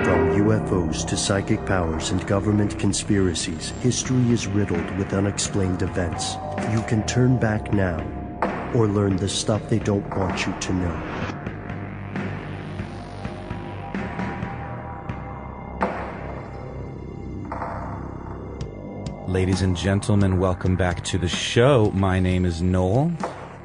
From UFOs to psychic powers and government conspiracies, history is riddled with unexplained events. You can turn back now, or learn the stuff they don't want you to know. Ladies and gentlemen, welcome back to the show. My name is Noel.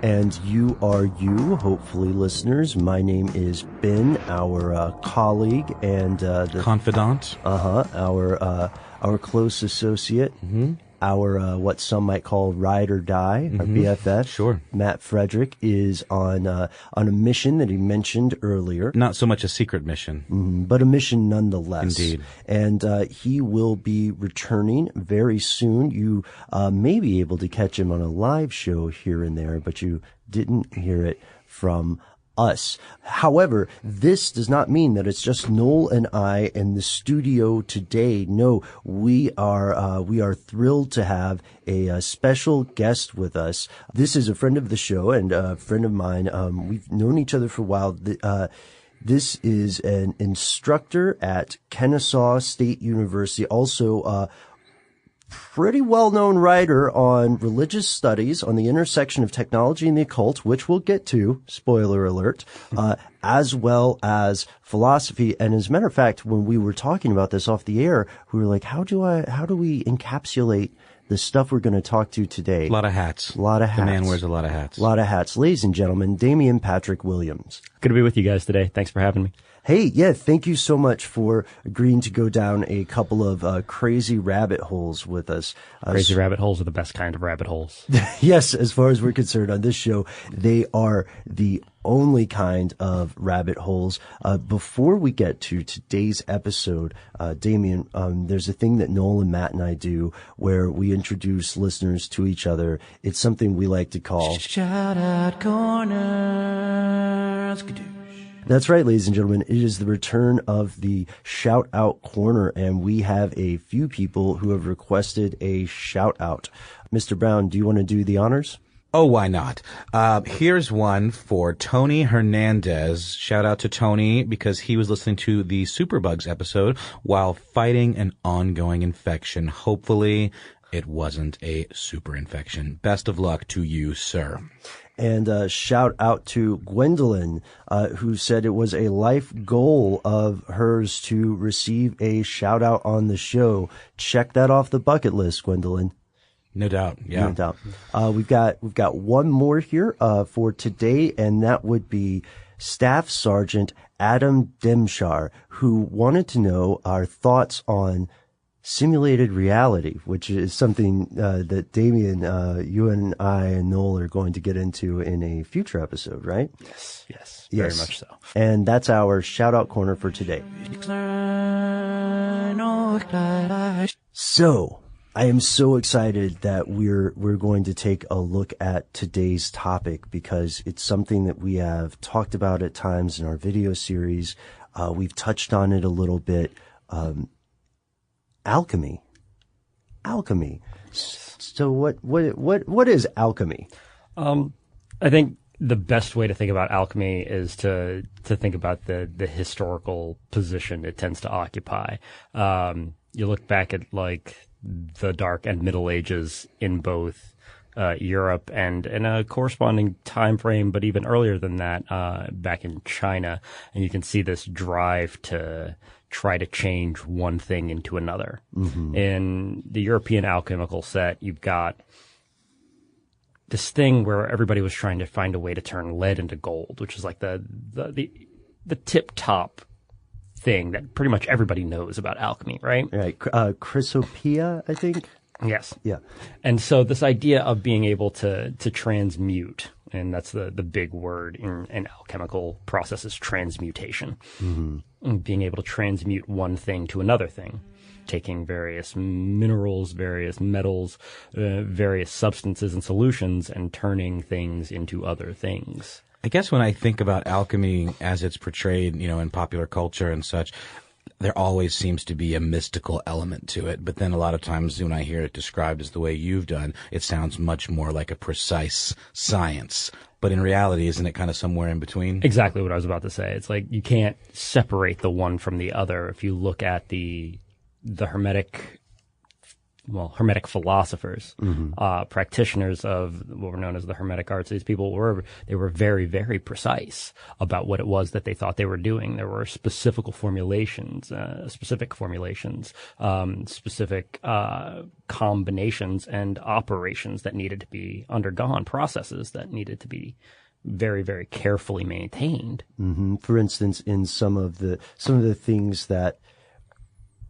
And you are you, hopefully, listeners. My name is Ben, our colleague and the confidant. Our close associate. Mm-hmm. Our what some might call ride or die, our BFF. Sure. Matt Frederick is on a mission that he mentioned earlier. Not so much a secret mission, but a mission nonetheless. Indeed. And he will be returning very soon. You may be able to catch him on a live show here and there, but you didn't hear it from us. However, this does not mean that it's just Noel and I in the studio today. No, we are thrilled to have a special guest with us. This is a friend of the show and a friend of mine. We've known each other for a while. This is an instructor at Kennesaw State University, also pretty well-known writer on religious studies on the intersection of technology and the occult, which we'll get to, spoiler alert, as well as philosophy. And as a matter of fact, when we were talking about this off the air, we were like, how do we encapsulate the stuff we're going to talk to today? A lot of hats. A lot of hats. The man wears a lot of hats. A lot of hats. Ladies and gentlemen, Damien Patrick Williams. Good to be with you guys today. Thanks for having me. Hey, yeah, thank you so much for agreeing to go down a couple of crazy rabbit holes with us. Crazy rabbit holes are the best kind of rabbit holes. Yes, as far as we're concerned on this show, they are the only kind of rabbit holes. Before we get to today's episode, Damien, there's a thing that Noel and Matt and I do where we introduce listeners to each other. It's something we like to call Shout Out Corner. That's right, ladies and gentlemen. It is the return of the Shout Out Corner, and we have a few people who have requested a shout out. Mr. Brown, do you want to do the honors? Oh, why not? Here's one for Tony Hernandez. Shout out to Tony because he was listening to the Superbugs episode while fighting an ongoing infection. Hopefully, it wasn't a super infection. Best of luck to you, sir. And shout out to Gwendolyn, who said it was a life goal of hers to receive a shout out on the show. Check that off the bucket list, Gwendolyn. No doubt. Yeah. No doubt. We've got one more here, for today, and that would be Staff Sergeant Adam Demshar, who wanted to know our thoughts on simulated reality, which is something that Damien, you and I and Noel are going to get into in a future episode, right? Yes, very much so. And that's our shout-out corner for today. So, I am so excited that we're going to take a look at today's topic because it's something that we have talked about at times in our video series. We've touched on it a little bit. Alchemy. So what is alchemy? I think the best way to think about alchemy is to think about the historical position it tends to occupy. You look back at like the Dark and Middle Ages in both Europe and in a corresponding time frame, but even earlier than that, back in China, and you can see this drive to try to change one thing into another. Mm-hmm. In the European alchemical set, you've got this thing where everybody was trying to find a way to turn lead into gold, which is like the tip top thing that pretty much everybody knows about alchemy, right? Right. Chrysopia, I think. Yes. Yeah. And so this idea of being able to transmute, and that's the big word in alchemical processes, transmutation. Mm-hmm. Being able to transmute one thing to another thing, taking various minerals, various metals, various substances and solutions, and turning things into other things. I guess when I think about alchemy as it's portrayed, in popular culture and such, there always seems to be a mystical element to it. But then a lot of times when I hear it described as the way you've done, it sounds much more like a precise science. But in reality, isn't it kind of somewhere in between? Exactly what I was about to say. It's like you can't separate the one from the other. If you look at the Hermetic philosophers, practitioners of what were known as the Hermetic arts, these people were very, very precise about what it was that they thought they were doing. There were specific formulations, specific combinations and operations that needed to be undergone, processes that needed to be very, very carefully maintained. For instance, in some of the things that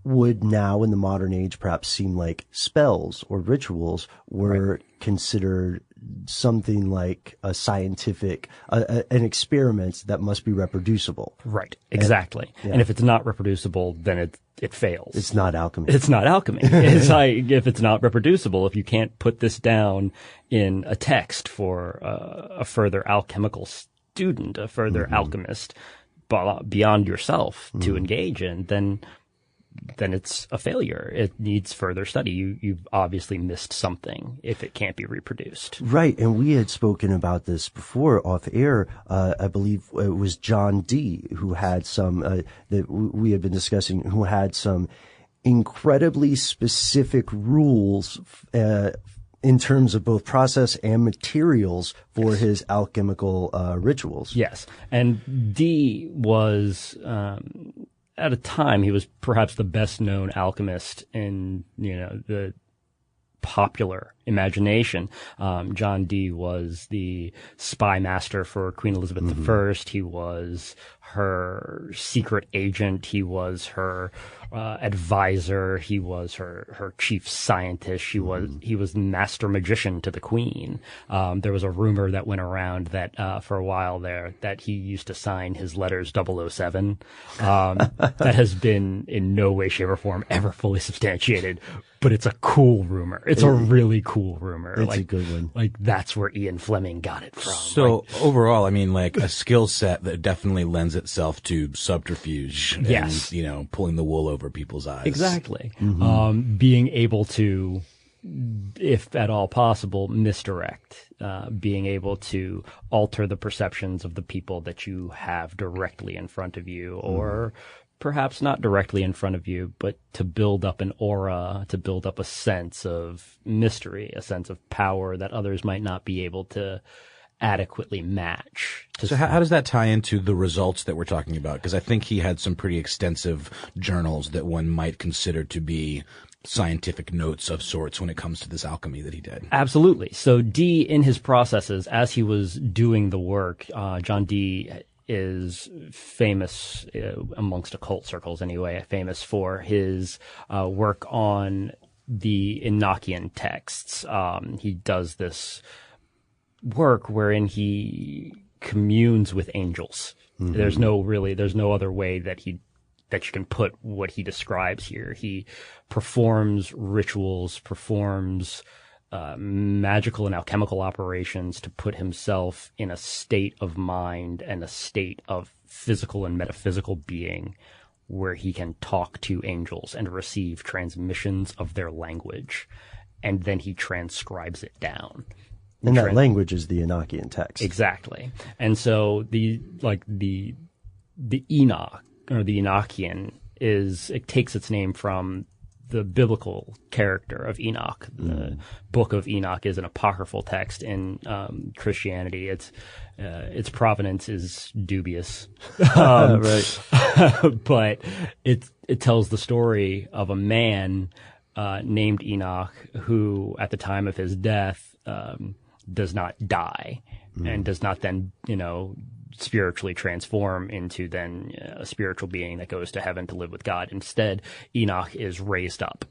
would now in the modern age perhaps seem like spells or rituals were considered something like a scientific, an experiment that must be reproducible. Right, exactly. And if it's not reproducible, then it fails. It's not alchemy. It's not alchemy. It's like, if it's not reproducible, if you can't put this down in a text for a further alchemical student, a further alchemist beyond yourself to engage in, then it's a failure. It needs further study. You've obviously missed something if it can't be reproduced. Right. And we had spoken about this before off air. I believe it was John Dee who had some, that we had been discussing, who had some incredibly specific rules, in terms of both process and materials for his alchemical, rituals. Yes. And Dee was, at a time, he was perhaps the best known alchemist in, the popular imagination. John Dee was the spy master for Queen Elizabeth I. He was her secret agent. He was her advisor. He was her chief scientist. He was master magician to the Queen. There was a rumor that went around that for a while there that he used to sign his letters 007. That has been in no way, shape, or form ever fully substantiated. But it's a cool rumor. It's a really cool rumor. It's a good one. Like, that's where Ian Fleming got it from. So overall, I mean, like a skill set that definitely lends itself to subterfuge. Yes. And, pulling the wool over people's eyes. Exactly. Being able to, if at all possible, misdirect, being able to alter the perceptions of the people that you have directly in front of you, or perhaps not directly in front of you, but to build up an aura, to build up a sense of mystery, a sense of power that others might not be able to adequately match. So how does that tie into the results that we're talking about? Because I think he had some pretty extensive journals that one might consider to be scientific notes of sorts when it comes to this alchemy that he did. Absolutely. So Dee, in his processes, as he was doing the work, John Dee is famous amongst occult circles anyway, famous for his work on the Enochian texts. He does this work wherein he communes with angels. There's no other way that you can put what he describes here. He performs rituals, performs magical and alchemical operations to put himself in a state of mind and a state of physical and metaphysical being where he can talk to angels and receive transmissions of their language, and then he transcribes it down. And that language is the Enochian text. Exactly. And so the Enoch, or the Enochian, it takes its name from the biblical character of Enoch. The book of Enoch is an apocryphal text in Christianity. Its provenance is dubious, Right. but it tells the story of a man named Enoch who, at the time of his death, does not die and does not then, spiritually transform into then a spiritual being that goes to heaven to live with God. Instead, Enoch is raised up.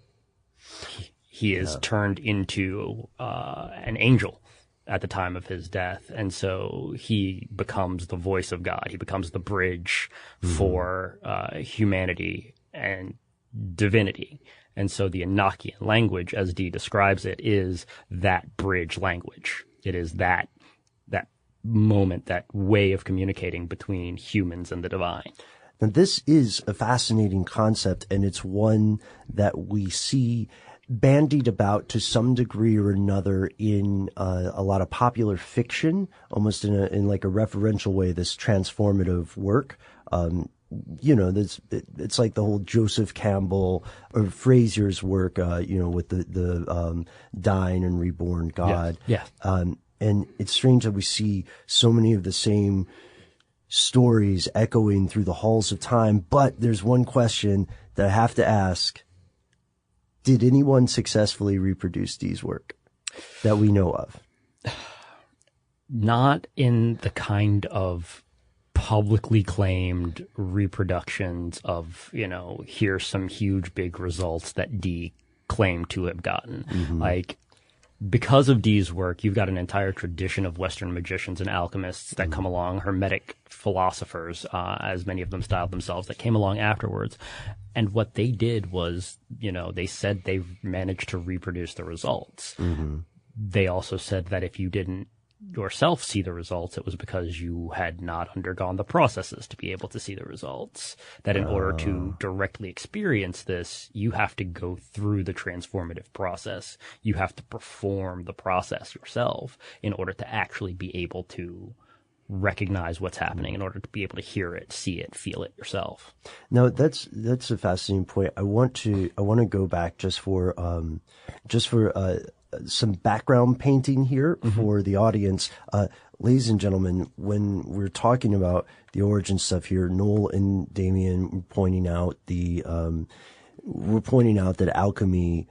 He is turned into an angel at the time of his death. And so he becomes the voice of God. He becomes the bridge for humanity and divinity. And so the Enochian language, as Dee describes it, is that bridge language. It is that moment, that way of communicating between humans and the divine. Now, this is a fascinating concept, and it's one that we see bandied about to some degree or another in a lot of popular fiction, almost in like a referential way, this transformative work. It's like the whole Joseph Campbell or Frazier's work, with the dying and reborn God. Yeah. And it's strange that we see so many of the same stories echoing through the halls of time. But there's one question that I have to ask. Did anyone successfully reproduce Dee's work that we know of? Not in the kind of publicly claimed reproductions of, here's some huge big results that Dee claimed to have gotten. Mm-hmm. Like, because of Dee's work, you've got an entire tradition of Western magicians and alchemists that come along, hermetic philosophers, as many of them styled themselves, that came along afterwards. And what they did was, they said they managed to reproduce the results. Mm-hmm. They also said that if you didn't yourself see the results, it was because you had not undergone the processes to be able to see the results. That in order to directly experience this, you have to go through the transformative process. You have to perform the process yourself in order to actually be able to recognize what's happening, in order to be able to hear it, see it, feel it yourself. Now that's a fascinating point. I want to go back just for some background painting here for the audience. Ladies and gentlemen, when we're talking about the origin stuff here, Noel and Damien pointing out we're pointing out that alchemy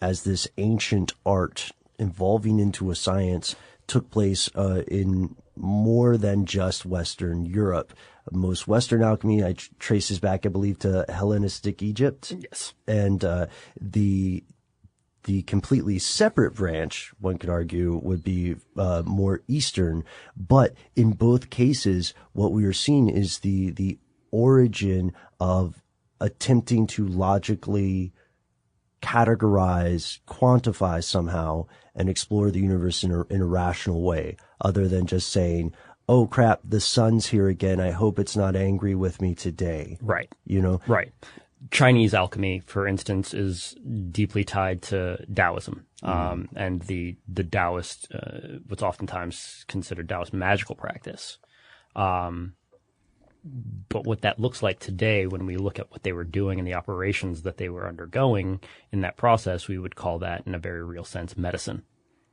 as this ancient art evolving into a science took place in more than just Western Europe. Most Western alchemy traces back, I believe, to Hellenistic Egypt. Yes. And the completely separate branch, one could argue, would be more Eastern. But in both cases, what we are seeing is the origin of attempting to logically categorize, quantify somehow, and explore the universe in a rational way, other than just saying, oh crap, the sun's here again. I hope it's not angry with me today. Right. Right. Chinese alchemy, for instance, is deeply tied to Taoism. And the Taoist, what's oftentimes considered Taoist magical practice. But what that looks like today, when we look at what they were doing and the operations that they were undergoing in that process, we would call that, in a very real sense, medicine.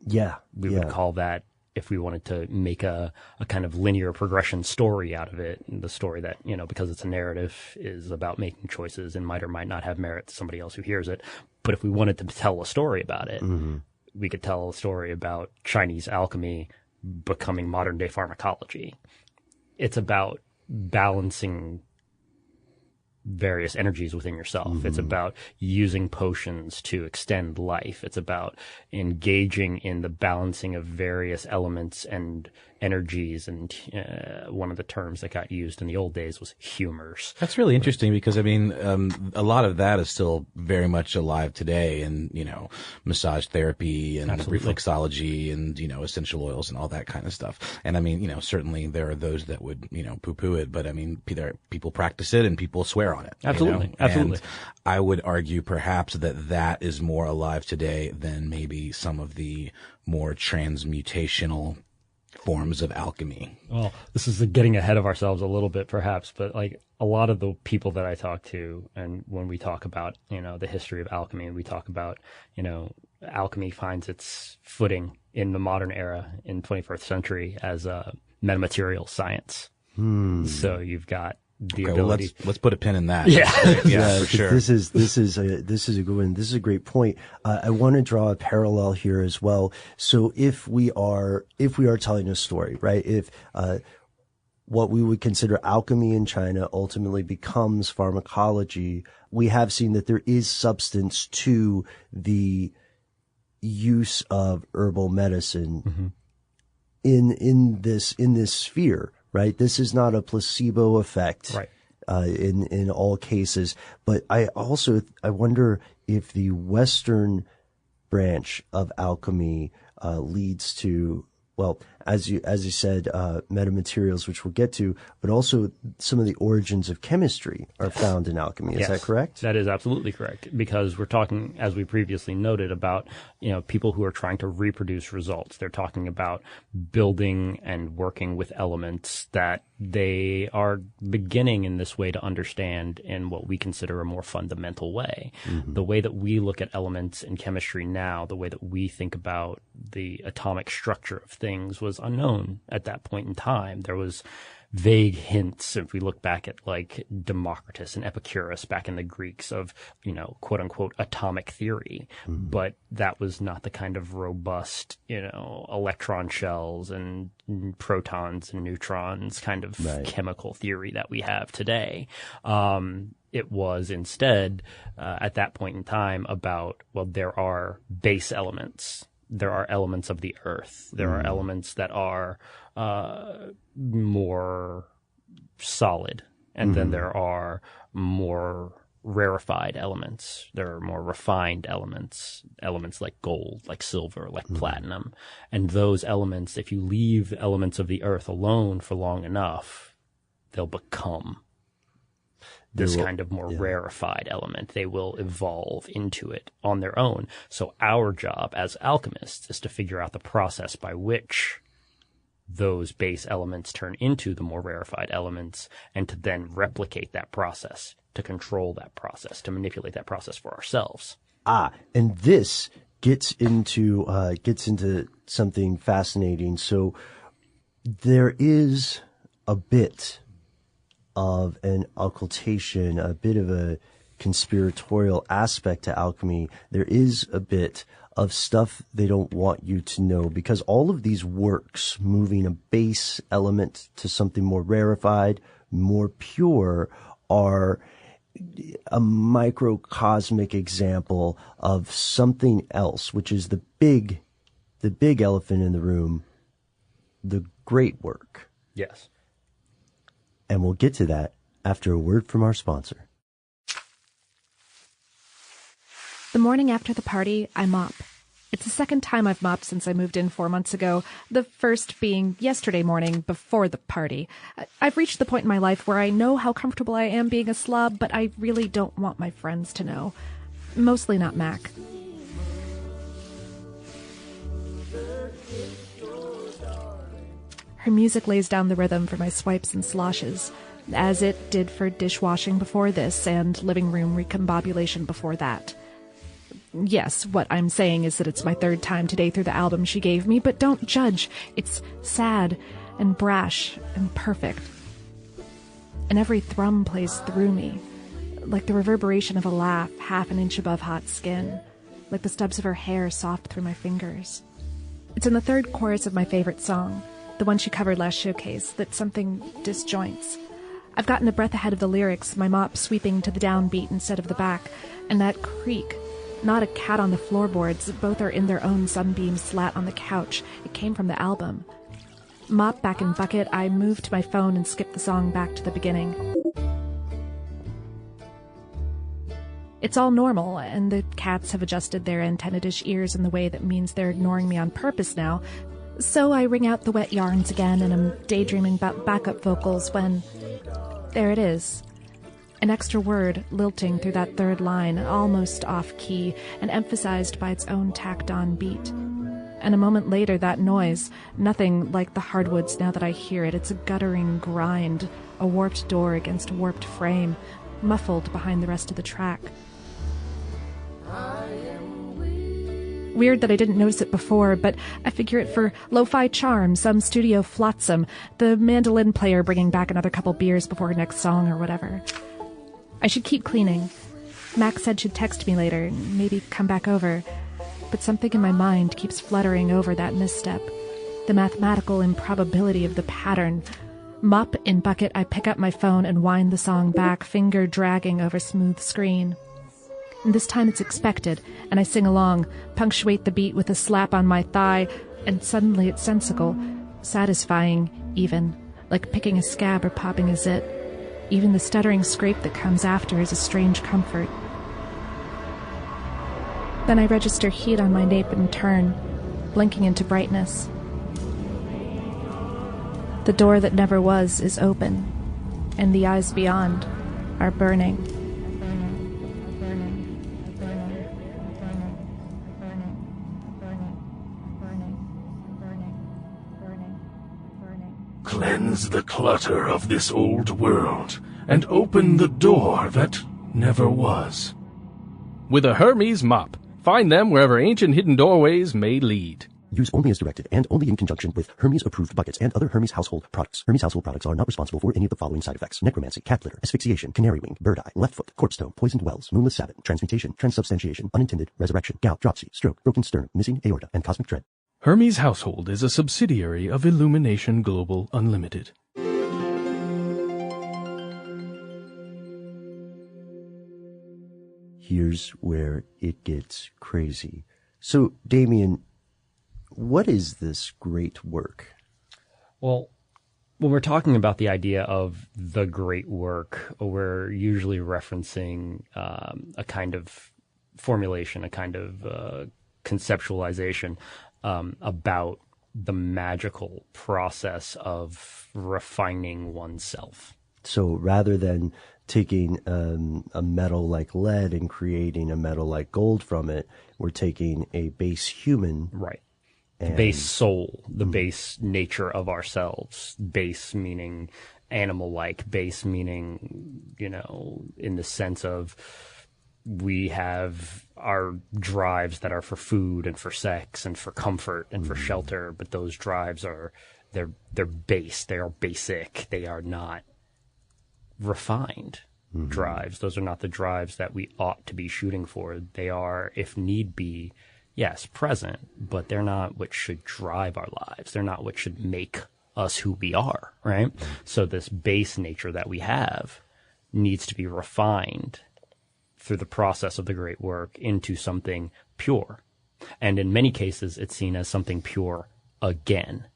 Yeah. We would call that, if we wanted to make a kind of linear progression story out of it, the story that, because it's a narrative, is about making choices and might or might not have merit to somebody else who hears it. But if we wanted to tell a story about it, we could tell a story about Chinese alchemy becoming modern day pharmacology. It's about balancing various energies within yourself. It's about using potions to extend life. It's about engaging in the balancing of various elements and energies. And one of the terms that got used in the old days was humors. That's really interesting because, a lot of that is still very much alive today, and, massage therapy and reflexology and, essential oils and all that kind of stuff. And certainly there are those that would, poo-poo it, but people practice it and people swear on it. Absolutely. And I would argue perhaps that is more alive today than maybe some of the more transmutational forms of alchemy. Well, this is getting ahead of ourselves a little bit, perhaps, but like a lot of the people that I talk to, and when we talk about, the history of alchemy, we talk about, alchemy finds its footing in the modern era in 21st century as a metamaterial science. So you've got the ability. Well, let's put a pin in that. Yeah, for sure. This is a good one. This is a great point. I want to draw a parallel here as well. So if we are telling a story, right? If what we would consider alchemy in China ultimately becomes pharmacology, we have seen that there is substance to the use of herbal medicine in this sphere. Right. This is not a placebo effect. Right. In all cases. But I wonder if the Western branch of alchemy leads to, well, as you said, metamaterials, which we'll get to, but also some of the origins of chemistry are found in alchemy. Is that correct? That is absolutely correct, because we're talking, as we previously noted, about people who are trying to reproduce results. They're talking about building and working with elements that they are beginning in this way to understand in what we consider a more fundamental way. Mm-hmm. The way that we look at elements in chemistry now, the way that we think about the atomic structure of things was unknown at that point in time. There was vague hints, if we look back at like Democritus and Epicurus back in the Greeks, of, quote unquote atomic theory. Mm-hmm. But that was not the kind of robust, electron shells and protons and neutrons kind of chemical theory that we have today. It was instead, at that point in time, about, there are base elements. There are elements of the earth. There are elements that are more solid. And then there are more rarefied elements. There are more refined elements like gold, like silver, like platinum. And those elements, if you leave elements of the earth alone for long enough, they'll become this kind of more rarefied element. They will evolve into it on their own. So our job as alchemists is to figure out the process by which those base elements turn into the more rarefied elements, and to then replicate that process, to control that process, to manipulate that process for ourselves. And this gets into something fascinating. So there is a bit of an occultation, a bit of a conspiratorial aspect to alchemy. There is a bit of stuff they don't want you to know, because all of these works moving a base element to something more rarefied, more pure, are a microcosmic example of something else, which is the big elephant in the room, the great work. Yes. And we'll get to that after a word from our sponsor. The morning after the party, I mop. It's the second time I've mopped since I moved in 4 months ago, the first being yesterday morning before the party. I've reached the point in my life where I know how comfortable I am being a slob, but I really don't want my friends to know. Mostly not Mac. Her music lays down the rhythm for my swipes and sloshes, as it did for dishwashing before this and living room recombobulation before that. Yes, what I'm saying is that it's my third time today through the album she gave me, but don't judge. It's sad and brash and perfect. And every thrum plays through me, like the reverberation of a laugh half an inch above hot skin, like the stubs of her hair soft through my fingers. It's in the third chorus of my favorite song, the one she covered last showcase, that something disjoints. I've gotten a breath ahead of the lyrics, my mop sweeping to the downbeat instead of the back, and that creak. Not a cat on the floorboards, both are in their own sunbeam slat on the couch. It came from the album. Mop back in bucket, I moved to my phone and skipped the song back to the beginning. It's all normal, and the cats have adjusted their antenna-dish ears in the way that means they're ignoring me on purpose now. So I wring out the wet yarns again, and I'm daydreaming about backup vocals when... there it is. An extra word lilting through that third line, almost off-key, and emphasized by its own tacked-on beat. And a moment later, that noise, nothing like the hardwoods now that I hear it. It's a guttering grind, a warped door against a warped frame, muffled behind the rest of the track. Weird that I didn't notice it before, but I figure it for lo-fi charm, some studio flotsam, the mandolin player bringing back another couple beers before her next song or whatever. I should keep cleaning. Max said she'd text me later, maybe come back over. But something in my mind keeps fluttering over that misstep. The mathematical improbability of the pattern. Mop in bucket, I pick up my phone and wind the song back, finger dragging over smooth screen. And this time it's expected, and I sing along, punctuate the beat with a slap on my thigh, and suddenly it's sensical, satisfying even, like picking a scab or popping a zit. Even the stuttering scrape that comes after is a strange comfort. Then I register heat on my nape and turn, blinking into brightness. The door that never was is open, and the eyes beyond are burning. Cleanse the clutter of this old world, and open the door that never was. With a Hermes mop. Find them wherever ancient hidden doorways may lead. Use only as directed and only in conjunction with Hermes-approved buckets and other Hermes household products. Hermes household products are not responsible for any of the following side effects: necromancy, cat litter, asphyxiation, canary wing, bird eye, left foot, corpse toe, poisoned wells, moonless sabbath, transmutation, transubstantiation, unintended resurrection, gout, dropsy, stroke, broken sternum, missing aorta, and cosmic dread. Hermes Household is a subsidiary of Illumination Global Unlimited. Here's where it gets crazy. So, Damien, what is this great work? Well, when we're talking about the idea of the great work, we're usually referencing a kind of formulation, a kind of conceptualization about the magical process of refining oneself. So rather than taking a metal like lead and creating a metal like gold from it, we're taking a base human. Right. The base soul, the base nature of ourselves. Base meaning animal-like, base meaning, in the sense of we have our drives that are for food and for sex and for comfort and for shelter, but those drives they're base, they are basic, they are not refined drives. Those are not the drives that we ought to be shooting for. They are, if need be, yes, present, but they're not what should drive our lives. They're not what should make us who we are, right? So this base nature that we have needs to be refined through the process of the great work into something pure. And in many cases, it's seen as something pure again.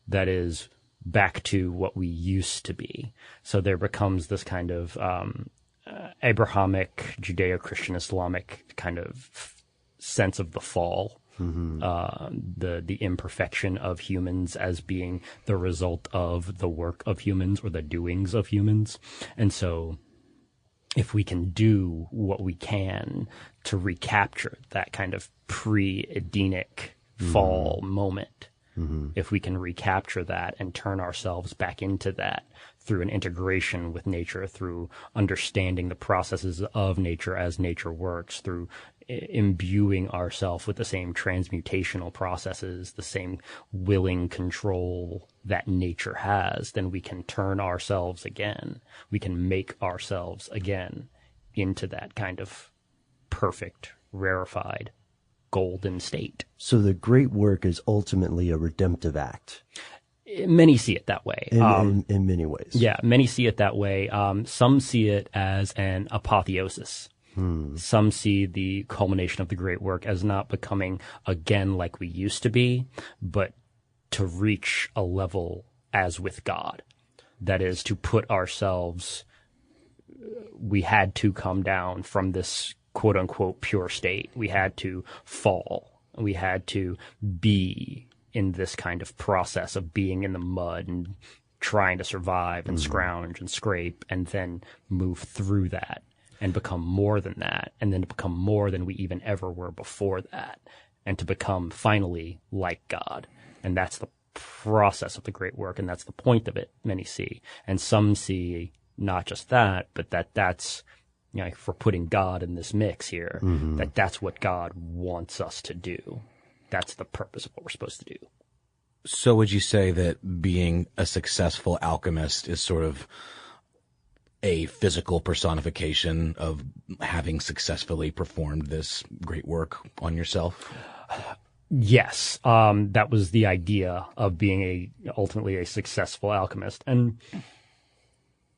That is, back to what we used to be. So there becomes this kind of Abrahamic, Judeo-Christian, Islamic kind of sense of the fall, the imperfection of humans as being the result of the work of humans or the doings of humans. And so if we can do what we can to recapture that kind of pre-Edenic fall moment, if we can recapture that and turn ourselves back into that through an integration with nature, through understanding the processes of nature as nature works, through imbuing ourselves with the same transmutational processes, the same willing control that nature has, then we can turn ourselves again. We can make ourselves again into that kind of perfect, rarefied, golden state. So the great work is ultimately a redemptive act. Many see it that way. In many ways. Yeah, many see it that way. Some see it as an apotheosis. Some see the culmination of the great work as not becoming again like we used to be, but to reach a level as with God. That is, to put ourselves, we had to come down from this quote unquote pure state. We had to fall. We had to be in this kind of process of being in the mud and trying to survive and scrounge and scrape, and then move through that and become more than that, and then to become more than we even ever were before that, and to become finally like God. And that's the process of the great work, and that's the point of it, many see. And some see not just that, but that's, if we're putting God in this mix here, that's what God wants us to do. That's the purpose of what we're supposed to do. So would you say that being a successful alchemist is sort of a physical personification of having successfully performed this great work on yourself? Yes. That was the idea of being ultimately a successful alchemist. And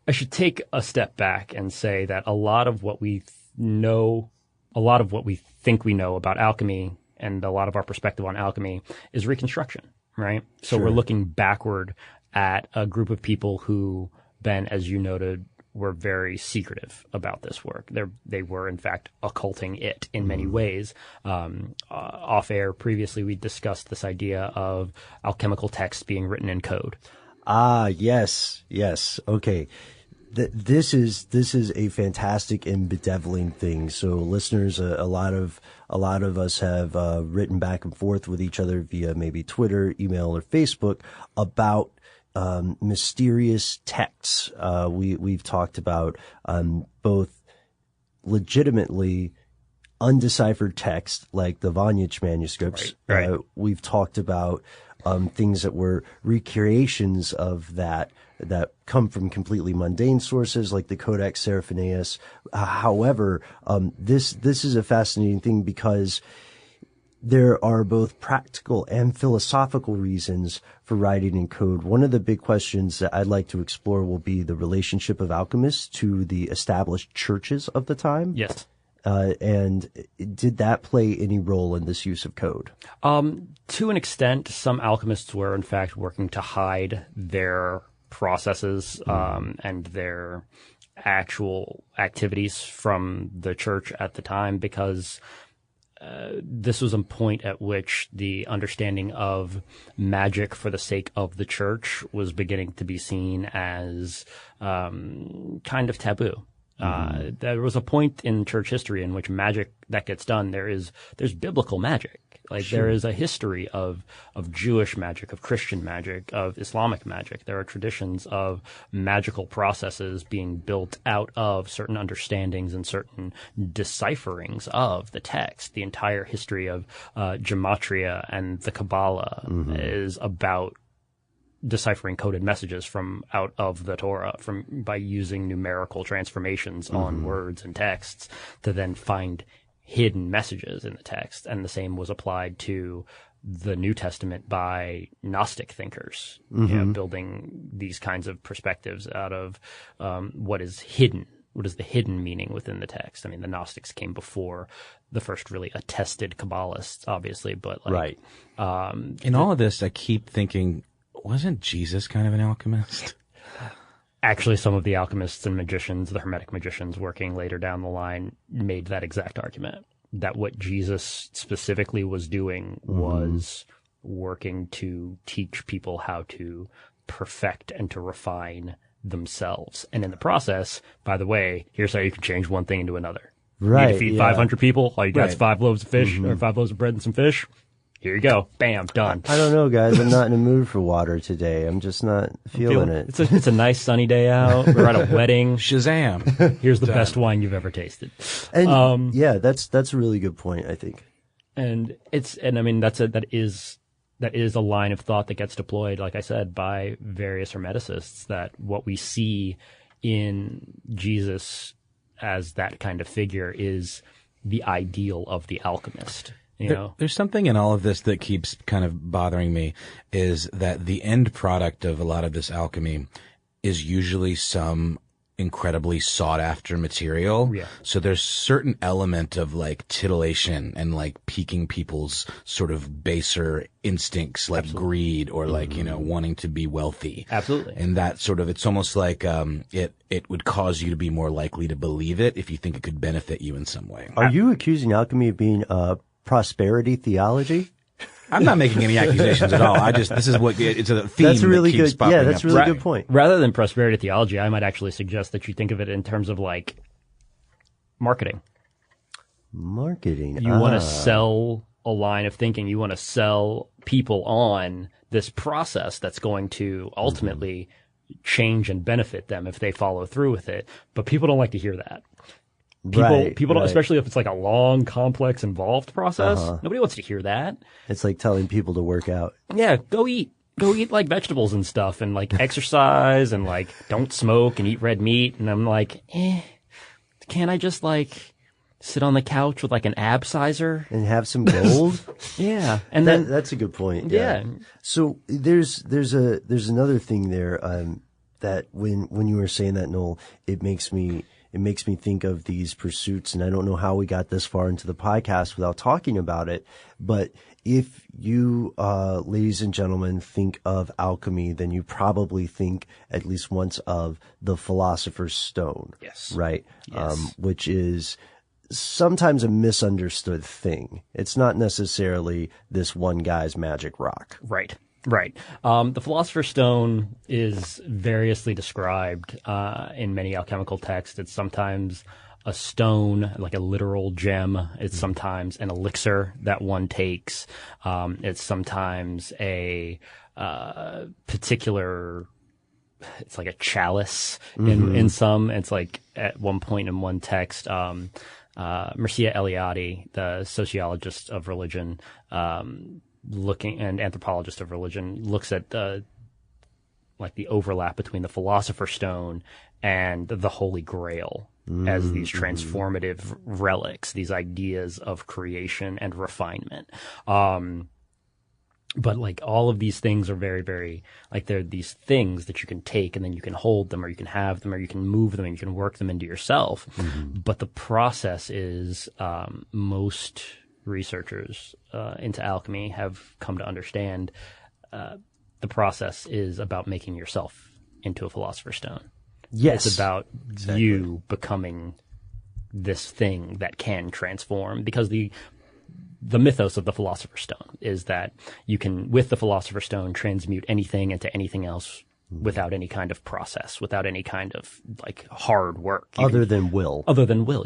I should take a step back and say that a lot of what we know, a lot of what we think we know about alchemy, and a lot of our perspective on alchemy is reconstruction, right? So we're looking backward at a group of people who, Ben, as you noted, were very secretive about this work. They were, in fact, occulting it in many ways. Off air previously, we discussed this idea of alchemical texts being written in code. Ah, yes. Okay. This is a fantastic and bedeviling thing. So listeners, a lot of us have written back and forth with each other via maybe Twitter, email, or Facebook about mysterious texts. We've talked about both legitimately undeciphered text like the Voynich manuscripts. Right. We've talked about things that were recreations of that come from completely mundane sources like the Codex Seraphinaeus. However, this is a fascinating thing because there are both practical and philosophical reasons for writing in code. One of the big questions that I'd like to explore will be the relationship of alchemists to the established churches of the time. Yes. And did that play any role in this use of code? To an extent, some alchemists were in fact working to hide their processes and their actual activities from the church at the time, because this was a point at which the understanding of magic for the sake of the church was beginning to be seen as kind of taboo. There was a point in church history in which magic that gets done, there's biblical magic. Like there is a history of Jewish magic, of Christian magic, of Islamic magic. There are traditions of magical processes being built out of certain understandings and certain decipherings of the text. The entire history of gematria and the Kabbalah is about deciphering coded messages from out of the Torah by using numerical transformations on words and texts to then find hidden messages in the text. And the same was applied to the New Testament by Gnostic thinkers, building these kinds of perspectives out of what is hidden. What is the hidden meaning within the text? I mean, the Gnostics came before the first really attested Kabbalists, obviously, but like, in all of this, I keep thinking, wasn't Jesus kind of an alchemist? Actually, some of the alchemists and magicians, the Hermetic magicians working later down the line, made that exact argument, that what Jesus specifically was doing was working to teach people how to perfect and to refine themselves. And in the process, by the way, here's how you can change one thing into another. Right. You need to feed 500 people. All you got is 5 loaves of fish, or 5 loaves of bread and some fish. Here you go. Bam, done. I don't know, guys. I'm not in the mood for water today. I'm just not feeling it. It's a nice sunny day out. We're at a wedding. Shazam. Here's the best wine you've ever tasted. And that's a really good point, I think. And I mean, that is a line of thought that gets deployed, like I said, by various Hermeticists, that what we see in Jesus as that kind of figure is the ideal of the alchemist. There's something in all of this that keeps kind of bothering me, is that the end product of a lot of this alchemy is usually some incredibly sought after material. Yeah. So there's certain element of like titillation and like piquing people's sort of baser instincts, like greed or like, wanting to be wealthy. Absolutely. And that sort of, it's almost like, it would cause you to be more likely to believe it if you think it could benefit you in some way. Are you accusing alchemy of being prosperity theology? I'm not making any accusations at all. This is what, it's a theme that's a really that keeps good, popping yeah, that's up. a really good point. Rather than prosperity theology, I might actually suggest that you think of it in terms of like marketing. Marketing. You want to sell a line of thinking. You want to sell people on this process that's going to ultimately change and benefit them if they follow through with it. But people don't like to hear that. People don't, especially if it's like a long, complex, involved process. Nobody wants to hear that. It's like telling people to work out. Yeah, go eat like vegetables and stuff, and like exercise, and like don't smoke and eat red meat. And I'm like, can't I just like sit on the couch with like an absizer and have some gold? Yeah, and then that's a good point. Yeah. So there's another thing there that when you were saying that, Noel, it makes me think of these pursuits, and I don't know how we got this far into the podcast without talking about it. But if you, ladies and gentlemen, think of alchemy, then you probably think at least once of the Philosopher's Stone. Yes. Right? Yes. Which is sometimes a misunderstood thing. It's not necessarily this one guy's magic rock. Right. Right. The Philosopher's Stone is variously described in many alchemical texts. It's sometimes a stone, like a literal gem. It's sometimes an elixir that one takes. It's sometimes a particular, it's like a chalice in some. It's like at one point in one text, Mircea Eliade, the sociologist of religion, and anthropologist of religion, looks at the overlap between the Philosopher's Stone and the Holy Grail as these transformative relics, these ideas of creation and refinement. But like all of these things are very, very, like they're these things that you can take and then you can hold them or you can have them or you can move them and you can work them into yourself. But the process is, most researchers into alchemy have come to understand, the process is about making yourself into a Philosopher's Stone. Yes. It's about you becoming this thing that can transform, because the mythos of the Philosopher's Stone is that you can, with the Philosopher's Stone, transmute anything into anything else without any kind of process, without any kind of like hard work. Other than will.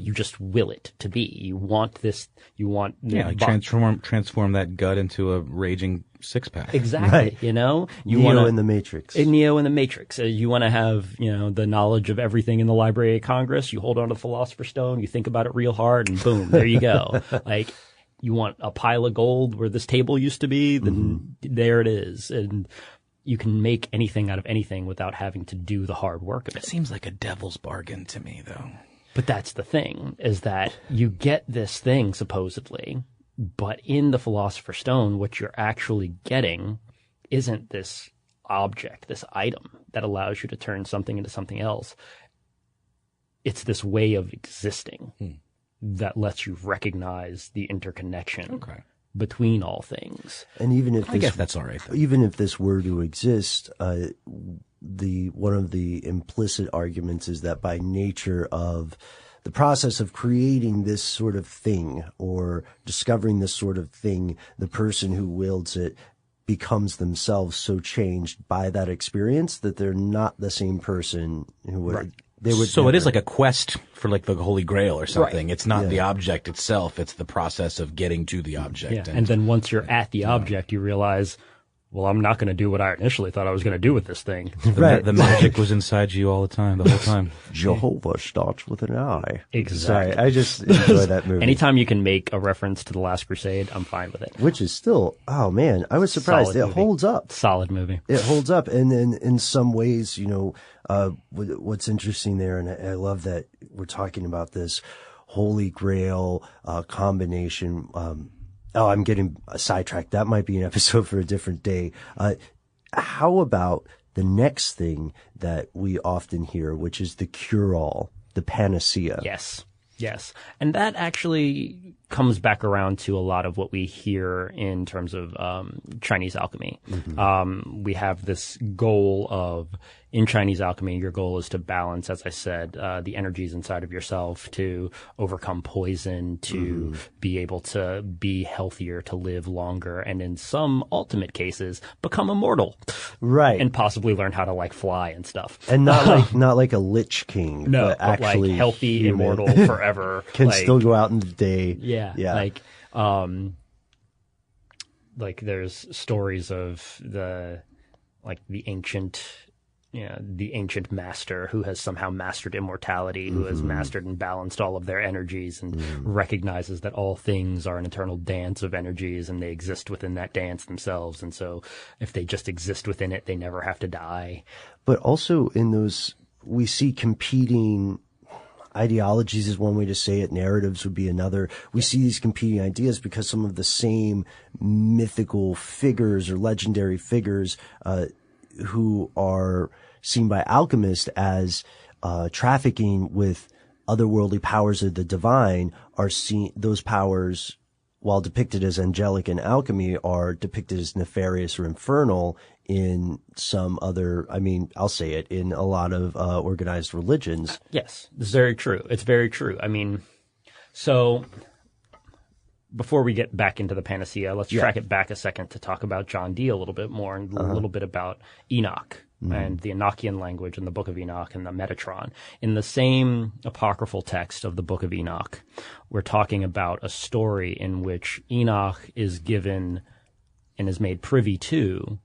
You just will it to be. You want this, like transform that gut into a raging six-pack. Exactly. Right. You know, Neo in the Matrix. Neo in the Matrix. You want to have, the knowledge of everything in the Library of Congress. You hold on to the Philosopher's Stone. You think about it real hard, and boom, there you go. Like, you want a pile of gold where this table used to be, then there it is. And you can make anything out of anything without having to do the hard work of it. It seems like a devil's bargain to me, though. But that's the thing, is that you get this thing, supposedly, but in the Philosopher's Stone, what you're actually getting isn't this object, this item that allows you to turn something into something else. It's this way of existing that lets you recognize the interconnection between all things. And even if I guess that's all right, though. Even if this were to exist, one of the implicit arguments is that by nature of the process of creating this sort of thing or discovering this sort of thing, the person who wields it becomes themselves so changed by that experience that they're not the same person who would. Right. So it is like a quest for like the Holy Grail or something. Right. It's not the object itself. It's the process of getting to the object. Yeah. And then once you're at the object, you realize, well, I'm not going to do what I initially thought I was going to do with this thing. Right. The magic was inside you all the time, the whole time. Jehovah starts with an I. Exactly. Sorry, I just enjoy that movie. Anytime you can make a reference to The Last Crusade, I'm fine with it. Which is still, oh man, I was surprised. It holds up. Solid movie. It holds up. And then in some ways, what's interesting there, and I love that we're talking about this Holy Grail combination. I'm getting sidetracked. That might be an episode for a different day. How about the next thing that we often hear, which is the cure-all, the panacea? Yes. And that actually comes back around to a lot of what we hear in terms of Chinese alchemy. We have this goal of, in Chinese alchemy, your goal is to balance, as I said, the energies inside of yourself, to overcome poison, to be able to be healthier, to live longer, and in some ultimate cases, become immortal. Right. And possibly learn how to like fly and stuff. And not like a Lich King, no, but actually like healthy, human. immortal, forever. Can still go out in the day. Yeah. Like there's stories of the ancient master who has somehow mastered immortality, who has mastered and balanced all of their energies and recognizes that all things are an eternal dance of energies and they exist within that dance themselves. And so if they just exist within it, they never have to die. But also in those, we see competing ideologies is one way to say it. Narratives would be another. We see these competing ideas because some of the same mythical figures or legendary figures, who are seen by alchemists as trafficking with otherworldly powers of the divine, are seen, those powers, while depicted as angelic in alchemy, are depicted as nefarious or infernal in some other, I'll say it, in a lot of organized religions. Yes, it's very true. It's very true. So before we get back into the panacea, let's track it back a second to talk about John Dee a little bit more and a little bit about Enoch and the Enochian language and the Book of Enoch and the Metatron. In the same apocryphal text of the Book of Enoch, we're talking about a story in which Enoch is given and is made privy to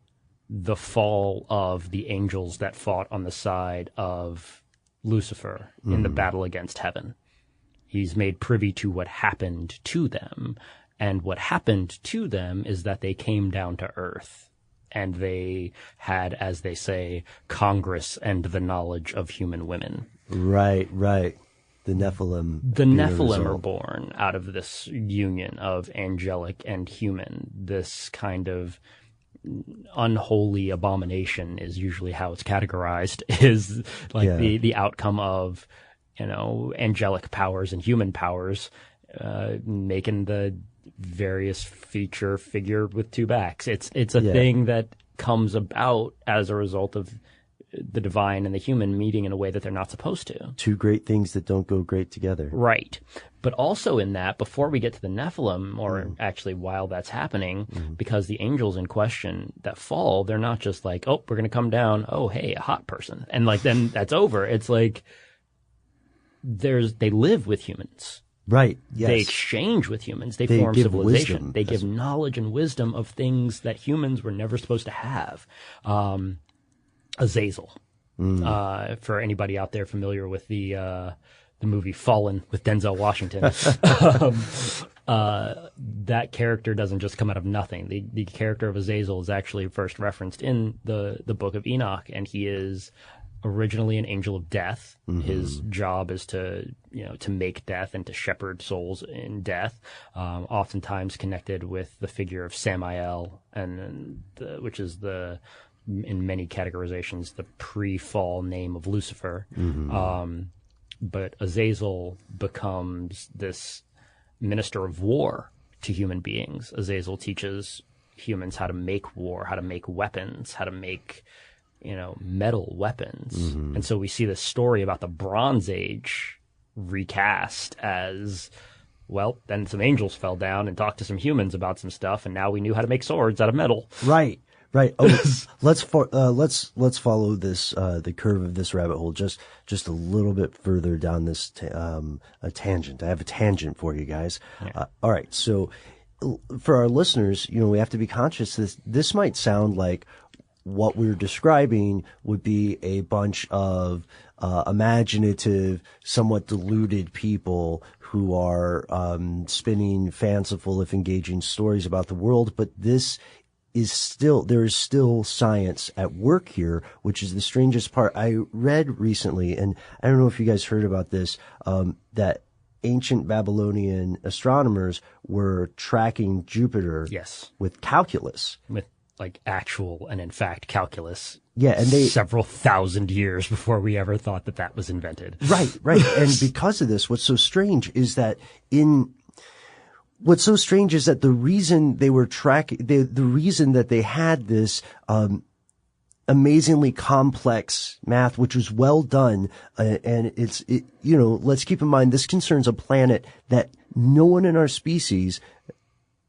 the fall of the angels that fought on the side of Lucifer in the battle against heaven. He's made privy to what happened to them. And what happened to them is that they came down to earth. And they had, as they say, Congress and the knowledge of human women. Right. The Nephilim. The Nephilim are born out of this union of angelic and human. This kind of unholy abomination is usually how it's categorized, is like the outcome of, angelic powers and human powers making the various figure with two backs. It's a thing that comes about as a result of the divine and the human meeting in a way that they're not supposed to. Two great things that don't go great together. Right. But also in that, before we get to the Nephilim, or actually while that's happening, because the angels in question that fall, they're not just like, oh, we're going to come down, oh, hey, a hot person. And then that's over. It's like they live with humans. Right. Yes. They exchange with humans. They form civilization. Wisdom. They give knowledge and wisdom of things that humans were never supposed to have. Azazel. For anybody out there familiar with the movie Fallen with Denzel Washington, that character doesn't just come out of nothing. The character of Azazel is actually first referenced in the Book of Enoch, and he is originally an angel of death. His job is to make death and to shepherd souls in death, oftentimes connected with the figure of Samael, which is in many categorizations, the pre-fall name of Lucifer. But Azazel becomes this minister of war to human beings. Azazel teaches humans how to make war, how to make weapons, how to make metal weapons. And so we see this story about the Bronze Age recast as, well, then some angels fell down and talked to some humans about some stuff, and now we knew how to make swords out of metal. Right. Oh, let's follow this the curve of this rabbit hole just a little bit further down this a tangent. I have a tangent for you guys. All right. So for our listeners, we have to be conscious this might sound like what we're describing would be a bunch of imaginative, somewhat deluded people who are spinning fanciful, if engaging, stories about the world. But there is still science at work here, which is the strangest part. I read recently, and I don't know if you guys heard about this, that ancient Babylonian astronomers were tracking Jupiter with calculus. With actual and in fact calculus. Yeah, and several thousand years before we ever thought that was invented. Right. And because of this, what's so strange is that the reason they were tracking, the reason that they had this amazingly complex math, which was well done, and let's keep in mind this concerns a planet that no one in our species,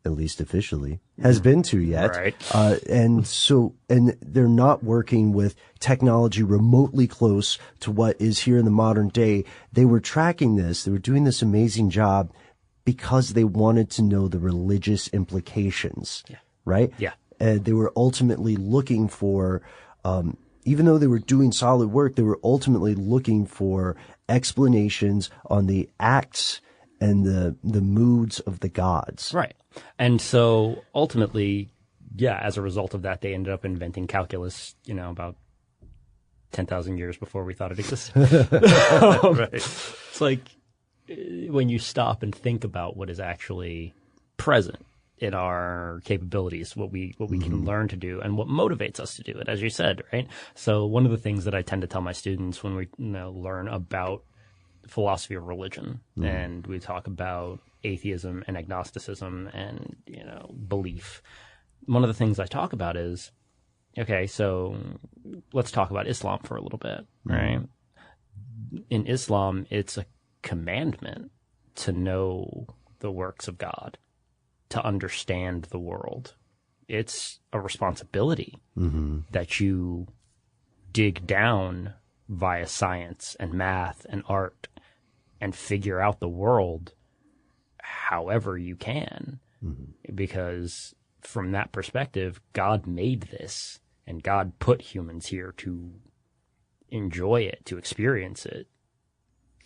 at least officially, has been to yet. Right. And they're not working with technology remotely close to what is here in the modern day. They were tracking this. They were doing this amazing job because they wanted to know the religious implications. Yeah. Right? Yeah. And they were ultimately looking for, even though they were doing solid work, they were ultimately looking for explanations on the acts and the moods of the gods. Right. And so ultimately, as a result of that, they ended up inventing calculus, about 10,000 years before we thought it existed. Right. It's like when you stop and think about what is actually present in our capabilities, what we can learn to do and what motivates us to do it, as you said, right? So one of the things that I tend to tell my students when we learn about philosophy of religion and we talk about atheism and agnosticism and belief, one of the things I talk about is, okay, so let's talk about Islam for a little bit, right? In Islam, it's a commandment to know the works of God. to understand the world. It's a responsibility that you dig down via science and math and art and figure out the world however you can. Because from that perspective, God made this, and God put humans here to enjoy it, to experience it,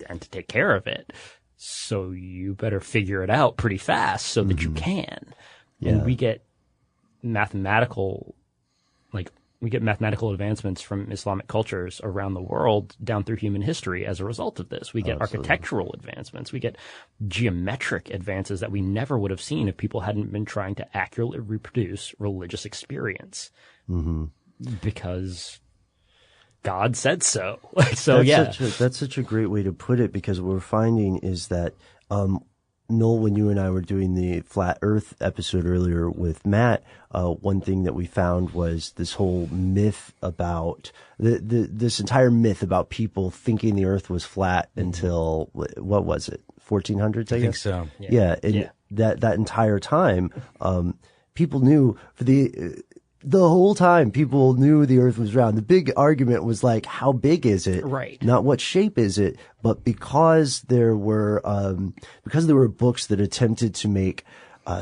and to take care of it. So you better figure it out pretty fast so that you can. Yeah. And we get mathematical advancements from Islamic cultures around the world down through human history as a result of this. We get architectural advancements. We get geometric advances that we never would have seen if people hadn't been trying to accurately reproduce religious experience. Because God said so. That's such a great way to put it, because what we're finding is that, Noel, when you and I were doing the Flat Earth episode earlier with Matt, one thing that we found was this whole myth about this entire myth about people thinking the Earth was flat until, what was it, 1400s? I think so. Yeah. That entire time, people knew the whole time people knew the Earth was round. The big argument was like, how big is it? Right. Not what shape is it, but because there were books that attempted to make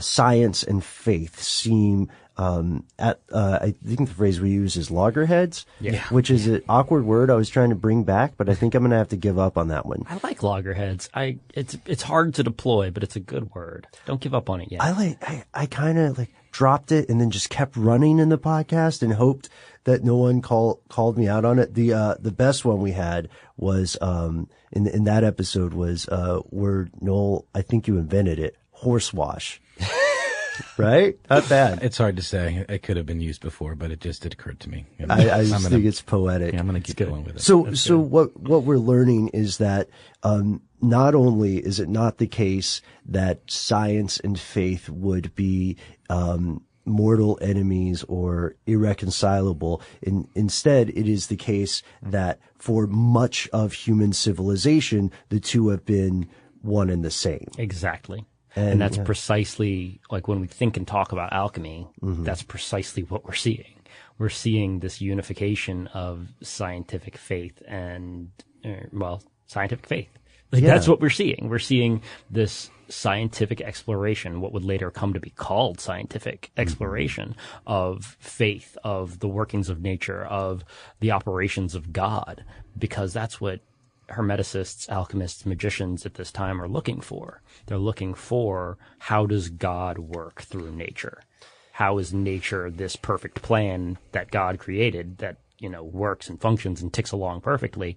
science and faith seem I think the phrase we use is loggerheads, which is an awkward word I was trying to bring back, but I think I'm going to have to give up on that one. I like loggerheads. It's hard to deploy, but it's a good word. Don't give up on it yet. I kind of dropped it and then just kept running in the podcast and hoped that no one called me out on it. The best one we had was in that episode was where Noel, I think you invented it, horsewash. Right? Not bad. It's hard to say. It could have been used before, but it occurred to me. I just think it's poetic. Yeah, I'm going to keep going with it. So what we're learning is that not only is it not the case that science and faith would be mortal enemies or irreconcilable. Instead, it is the case that for much of human civilization, the two have been one and the same. Exactly. And that's precisely, like, when we think and talk about alchemy, that's precisely what we're seeing. We're seeing this unification of scientific faith and, scientific faith. That's what we're seeing. We're seeing this scientific exploration, what would later come to be called scientific exploration of faith, of the workings of nature, of the operations of God, because that's what Hermeticists, alchemists, magicians at this time are looking for. They're looking for, how does God work through nature? How is nature this perfect plan that God created that, works and functions and ticks along perfectly?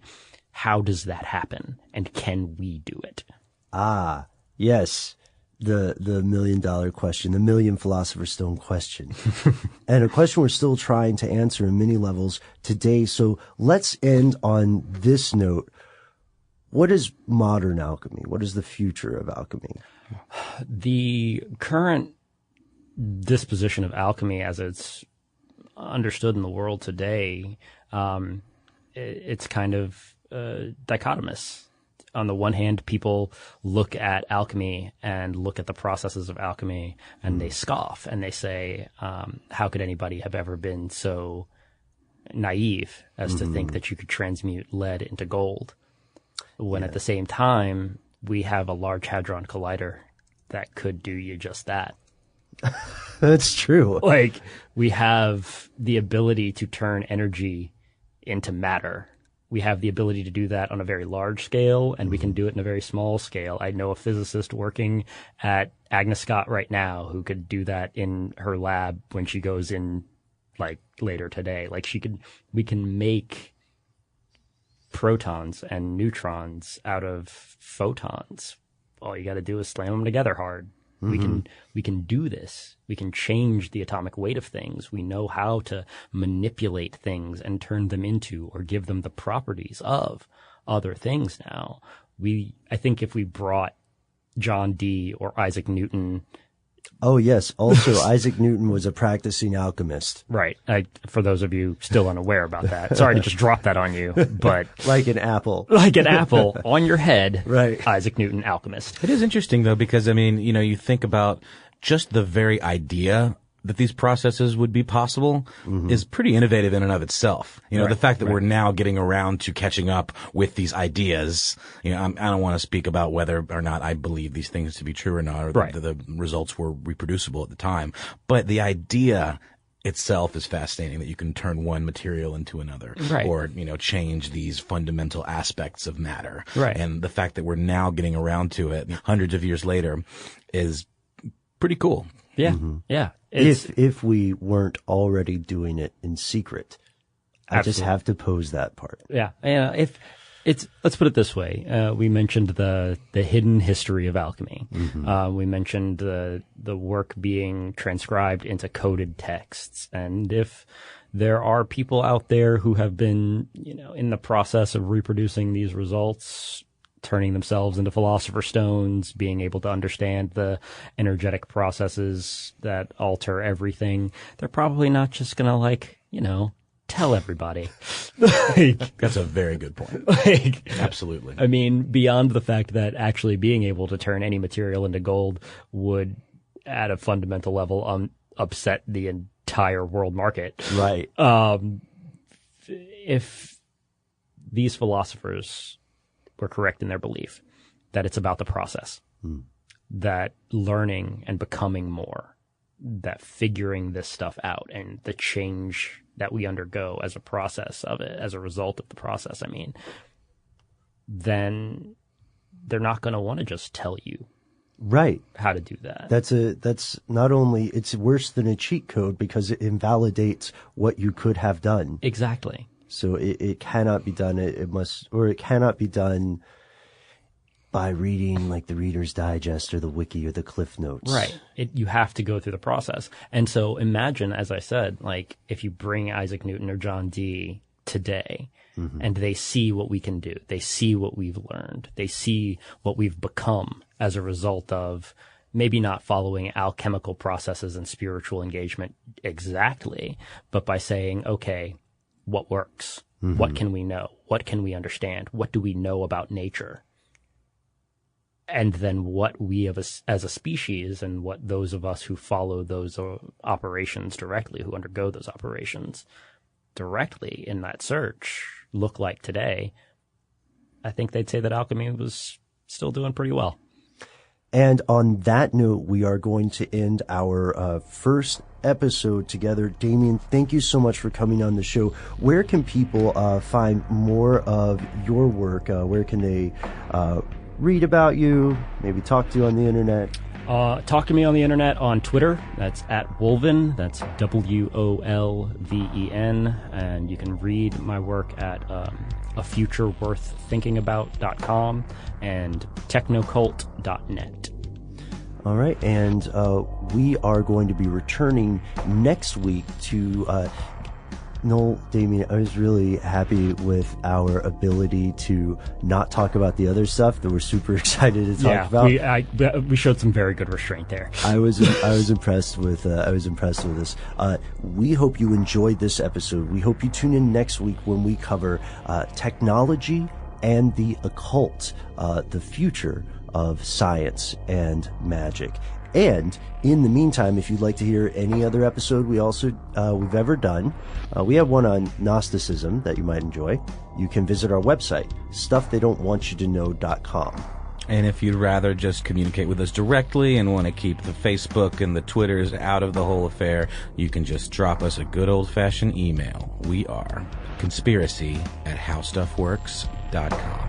How does that happen? And can we do it? Ah, yes. The $1 million question, the million Philosopher's Stone question. And a question we're still trying to answer in many levels today. So let's end on this note. What is modern alchemy? What is the future of alchemy? The current disposition of alchemy as it's understood in the world today, it's kind of dichotomous. On the one hand, people look at alchemy and look at the processes of alchemy and they scoff and they say, how could anybody have ever been so naive as to think that you could transmute lead into gold? When at the same time, we have a Large Hadron Collider that could do you just that. That's true. We have the ability to turn energy into matter. We have the ability to do that on a very large scale, and we can do it in a very small scale. I know a physicist working at Agnes Scott right now who could do that in her lab when she goes in, later today. We can make protons and neutrons out of photons. All you got to do is slam them together hard. We can do this. We can change the atomic weight of things. We know how to manipulate things and turn them into or give them the properties of other things now. I think if we brought John Dee or Isaac Newton. Oh, yes. Also, Isaac Newton was a practicing alchemist. Right. For those of you still unaware about that. Sorry to just drop that on you, but. Like an apple. Like an apple on your head. Right. Isaac Newton, alchemist. It is interesting, though, because, you think about just the very idea that these processes would be possible is pretty innovative in and of itself. You know, the fact that we're now getting around to catching up with these ideas, you know, I don't want to speak about whether or not I believe these things to be true or not, or that the results were reproducible at the time. But the idea itself is fascinating, that you can turn one material into another, or, you know, change these fundamental aspects of matter. And the fact that we're now getting around to it hundreds of years later is pretty cool. Yeah. If we weren't already doing it in secret. I just have to pose that part. Yeah. Let's put it this way. We mentioned the hidden history of alchemy. We mentioned the work being transcribed into coded texts. And if there are people out there who have been, you know, in the process of reproducing these results, turning themselves into philosopher stones, being able to understand the energetic processes that alter everything, they're probably not just going to, like, you know, tell everybody. That's a very good point. Absolutely. I mean, beyond the fact that actually being able to turn any material into gold would, at a fundamental level, upset the entire world market. Right. If these philosophers were correct in their belief that it's about the process, that learning and becoming more, that figuring this stuff out and the change that we undergo as a process of it, as a result of the process, I mean, then they're not going to want to just tell you how to do that. That's not only, it's worse than a cheat code because it invalidates what you could have done. Exactly. So it cannot be done. It cannot be done by reading like the Reader's Digest or the Wiki or the Cliff Notes. Right. You have to go through the process. And so imagine, as I said, like if you bring Isaac Newton or John Dee today and they see what we can do, they see what we've learned, they see what we've become as a result of maybe not following alchemical processes and spiritual engagement exactly, but by saying, okay, what works? What can we know? What can we understand? What do we know about nature? And then what we as a species and what those of us who follow those operations directly, who undergo those operations directly in that search look like today, I think they'd say that alchemy was still doing pretty well. And on that note, we are going to end our first episode together. Damien, thank you so much for coming on the show. Where can people find more of your work? Where can they read about you, maybe talk to you on the internet? Talk to me on the internet on Twitter. That's @Wolven. That's WOLVEN. And you can read my work at afutureworththinkingabout.com and technocult.net. All right, and we are going to be returning next week to Noel, Damien, I was really happy with our ability to not talk about the other stuff that we're super excited to talk about. We showed some very good restraint there. I was impressed with this. We hope you enjoyed this episode. We hope you tune in next week when we cover technology and the occult, the future of science and magic. And in the meantime, if you'd like to hear any other episode we've ever done, we have one on Gnosticism that you might enjoy. You can visit our website, stufftheydon'twantyoutoknow.com. And if you'd rather just communicate with us directly and want to keep the Facebook and the Twitters out of the whole affair, you can just drop us a good old-fashioned email. We are conspiracy@howstuffworks.com.